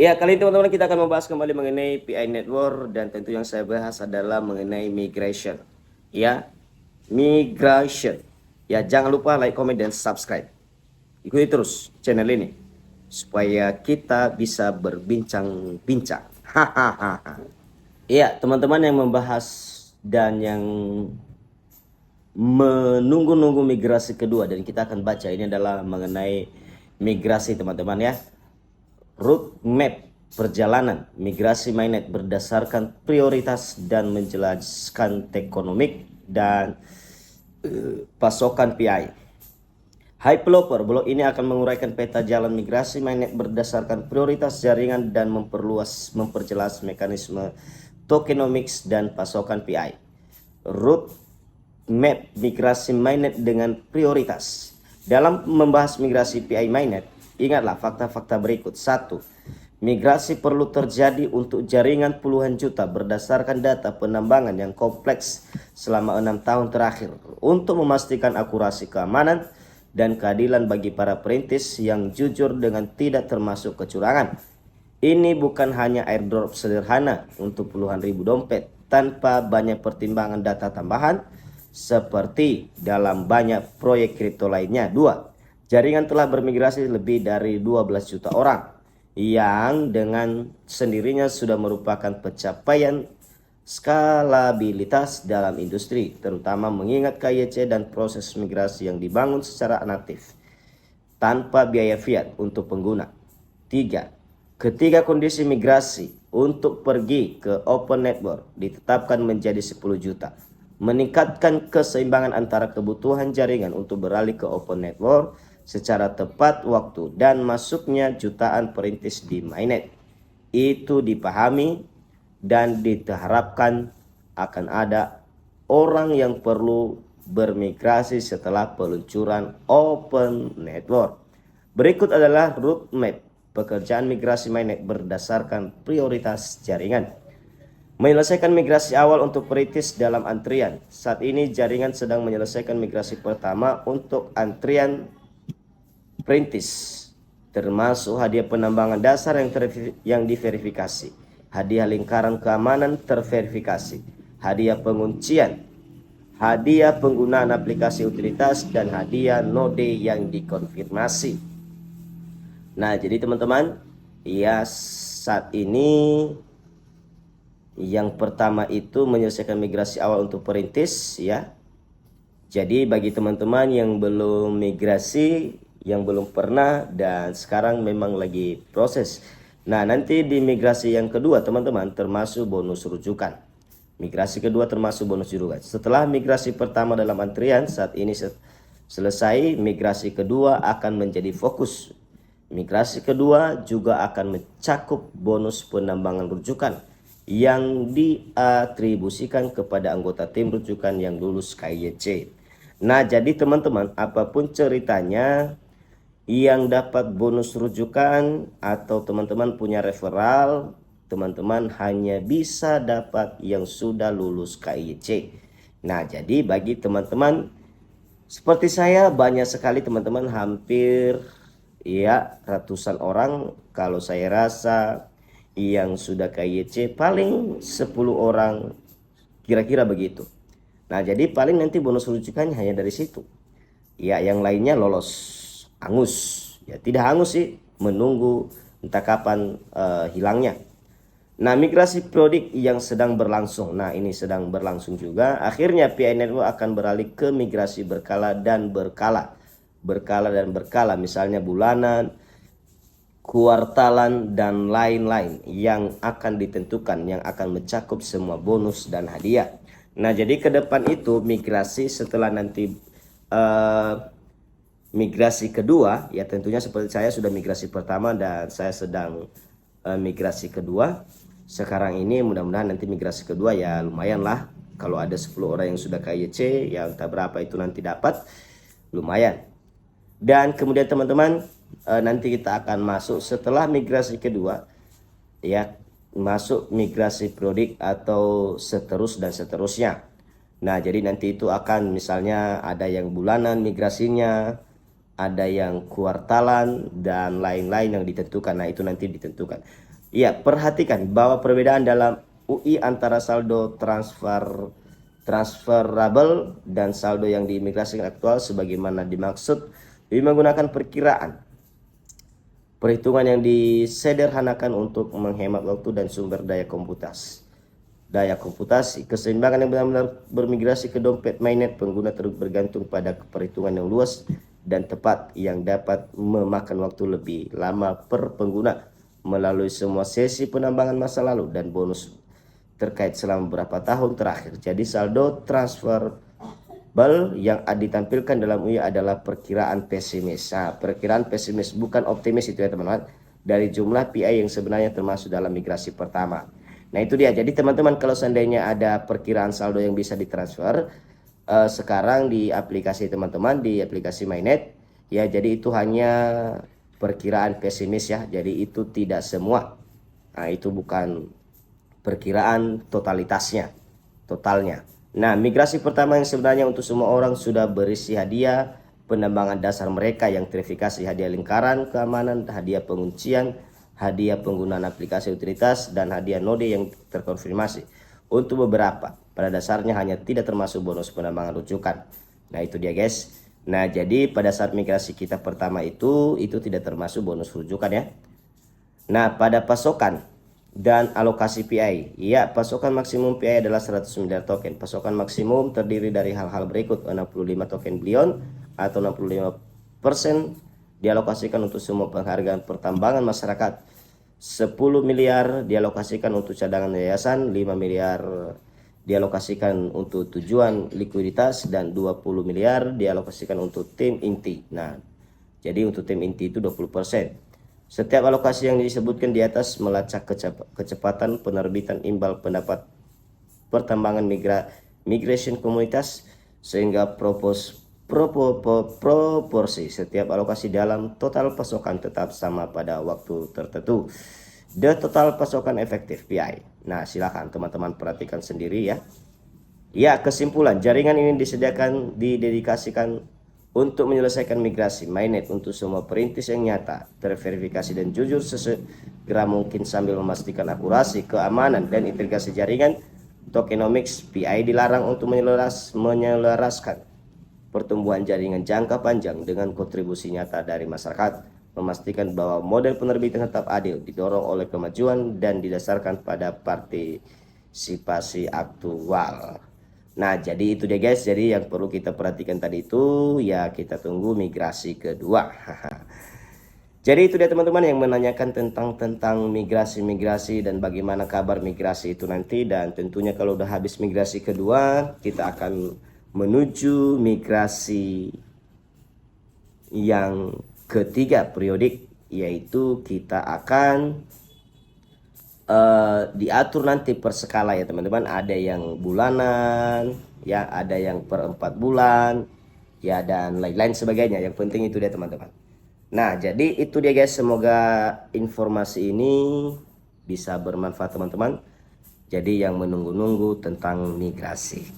Ya, kali ini teman-teman kita akan membahas kembali mengenai PI Network dan tentu yang saya bahas adalah mengenai migration. Ya, migration. Ya, jangan lupa like, comment, dan subscribe. Ikuti terus channel ini supaya kita bisa berbincang-bincang. Hahaha. Iya, teman-teman yang membahas dan yang menunggu-nunggu migrasi kedua dan kita akan baca ini adalah mengenai migrasi teman-teman ya. Roadmap perjalanan migrasi mainnet berdasarkan prioritas dan menjelaskan tektonik dan pasokan PI. Hyperloader blok ini akan menguraikan peta jalan migrasi mainnet berdasarkan prioritas jaringan dan memperjelas mekanisme tokenomics dan pasokan PI. Roadmap migrasi mainnet dengan prioritas. Dalam membahas migrasi PI mainnet, ingatlah fakta-fakta berikut. 1. Migrasi perlu terjadi untuk jaringan puluhan juta berdasarkan data penambangan yang kompleks selama 6 tahun terakhir untuk memastikan akurasi keamanan dan keadilan bagi para perintis yang jujur dengan tidak termasuk kecurangan. Ini bukan hanya airdrop sederhana untuk puluhan ribu dompet tanpa banyak pertimbangan data tambahan seperti dalam banyak proyek kripto lainnya. 2. Jaringan telah bermigrasi lebih dari 12 juta orang yang dengan sendirinya sudah merupakan pencapaian skalabilitas dalam industri, terutama mengingat KYC dan proses migrasi yang dibangun secara natif tanpa biaya fiat untuk pengguna. 3. Ketika kondisi migrasi untuk pergi ke open network ditetapkan menjadi 10 juta, meningkatkan keseimbangan antara kebutuhan jaringan untuk beralih ke open network secara tepat waktu dan masuknya jutaan perintis di mainnet. Itu dipahami dan diharapkan akan ada orang yang perlu bermigrasi setelah peluncuran open network. Berikut adalah roadmap pekerjaan migrasi mainnet berdasarkan prioritas jaringan. Menyelesaikan migrasi awal untuk perintis dalam antrian. Saat ini jaringan sedang menyelesaikan migrasi pertama untuk antrian perintis, termasuk hadiah penambangan dasar yang diverifikasi, hadiah lingkaran keamanan terverifikasi, hadiah penguncian, hadiah penggunaan aplikasi utilitas, dan hadiah node yang dikonfirmasi. Nah, jadi teman-teman, ya saat ini yang pertama itu menyelesaikan migrasi awal untuk perintis ya. Jadi bagi teman-teman yang belum migrasi, yang belum pernah dan sekarang memang lagi proses. Nah, nanti di migrasi yang kedua teman-teman termasuk bonus rujukan. Migrasi kedua termasuk bonus rujukan. Setelah migrasi pertama dalam antrian saat ini selesai, migrasi kedua akan menjadi fokus. Migrasi kedua juga akan mencakup bonus penambangan rujukan yang diatribusikan kepada anggota tim rujukan yang lulus KYC. Nah, jadi teman-teman, apapun ceritanya yang dapat bonus rujukan atau teman-teman punya referral, teman-teman hanya bisa dapat yang sudah lulus KYC. Nah, jadi bagi teman-teman seperti saya, banyak sekali teman-teman, hampir ya ratusan orang kalau saya rasa yang sudah KYC paling 10 orang kira-kira begitu. Nah, jadi paling nanti bonus rujukannya hanya dari situ. Ya, yang lainnya lolos angus. Ya, tidak angus sih, menunggu entah kapan hilangnya. Nah, migrasi produk yang sedang berlangsung. Nah, ini sedang berlangsung juga. Akhirnya PI Network akan beralih ke migrasi berkala dan berkala. Berkala dan berkala, misalnya bulanan, kuartalan, dan lain-lain yang akan ditentukan, yang akan mencakup semua bonus dan hadiah. Nah, jadi ke depan itu migrasi setelah nanti migrasi kedua, ya tentunya seperti saya sudah migrasi pertama dan saya sedang migrasi kedua. Sekarang ini mudah-mudahan nanti migrasi kedua ya lumayan lah. Kalau ada 10 orang yang sudah KYC, ya entah berapa itu nanti dapat, lumayan. Dan kemudian teman-teman, nanti kita akan masuk setelah migrasi kedua ya, masuk migrasi produk atau seterusnya. Nah, jadi nanti itu akan misalnya ada yang bulanan migrasinya, ada yang kuartalan, dan lain-lain yang ditentukan. Nah, itu nanti ditentukan. Ya, perhatikan bahwa perbedaan dalam UI antara saldo transferable dan saldo yang diimigrasi aktual sebagaimana dimaksud menggunakan perkiraan. Perhitungan yang disederhanakan untuk menghemat waktu dan sumber daya komputasi. Keseimbangan yang benar-benar bermigrasi ke dompet mainnet pengguna terus bergantung pada perhitungan yang luas dan tepat yang dapat memakan waktu lebih lama per pengguna melalui semua sesi penambangan masa lalu dan bonus terkait selama beberapa tahun terakhir. Jadi saldo transferable yang ditampilkan dalam UI adalah perkiraan pesimis. Nah, perkiraan pesimis bukan optimis itu ya teman-teman. Dari jumlah PI yang sebenarnya termasuk dalam migrasi pertama. Nah, itu dia. Jadi teman-teman, kalau seandainya ada perkiraan saldo yang bisa ditransfer sekarang di aplikasi teman-teman, di aplikasi mainnet ya, jadi itu hanya perkiraan pesimis ya, jadi itu tidak semua. Nah, itu bukan perkiraan totalnya. Nah, migrasi pertama yang sebenarnya untuk semua orang sudah berisi hadiah penambangan dasar mereka yang verifikasi, hadiah lingkaran keamanan, hadiah penguncian, hadiah penggunaan aplikasi utilitas, dan hadiah node yang terkonfirmasi. Untuk beberapa, pada dasarnya hanya tidak termasuk bonus penambangan rujukan. Nah, itu dia guys. Nah, jadi pada saat migrasi kita pertama itu tidak termasuk bonus rujukan ya. Nah, pada pasokan dan alokasi PI. Ya, pasokan maksimum PI adalah 100 miliar token. Pasokan maksimum terdiri dari hal-hal berikut: 65 token Blion atau 65% dialokasikan untuk semua penghargaan pertambangan masyarakat. 10 miliar dialokasikan untuk cadangan yayasan, 5 miliar dialokasikan untuk tujuan likuiditas, dan 20 miliar dialokasikan untuk tim inti. Nah, jadi untuk tim inti itu 20%. Setiap alokasi yang disebutkan di atas melacak kecepatan penerbitan imbal pendapat pertambangan migration komunitas sehingga proporsi setiap alokasi dalam total pasokan tetap sama pada waktu tertentu. The total pasokan efektif PI. Nah, silakan teman-teman perhatikan sendiri ya. Ya, kesimpulan, jaringan ini didedikasikan untuk menyelesaikan migrasi mainnet untuk semua perintis yang nyata, terverifikasi dan jujur sesegera mungkin sambil memastikan akurasi, keamanan, dan integrasi jaringan. Tokenomics PI dilarang untuk menyelaraskan pertumbuhan jaringan jangka panjang dengan kontribusi nyata dari masyarakat, memastikan bahwa model penerbitan tetap adil, didorong oleh kemajuan dan didasarkan pada partisipasi aktual. Nah, jadi itu deh guys. Jadi yang perlu kita perhatikan tadi itu ya, kita tunggu migrasi kedua. Jadi itu dia teman-teman yang menanyakan tentang migrasi dan bagaimana kabar migrasi itu nanti. Dan tentunya kalau udah habis migrasi kedua, kita akan menuju migrasi yang ketiga periodik, yaitu kita akan diatur nanti per skala ya teman-teman. Ada yang bulanan ya, ada yang per 4 bulan ya, dan lain-lain sebagainya. Yang penting itu dia teman-teman. Nah, jadi itu dia guys. Semoga informasi ini bisa bermanfaat teman-teman. Jadi yang menunggu-nunggu tentang migrasi.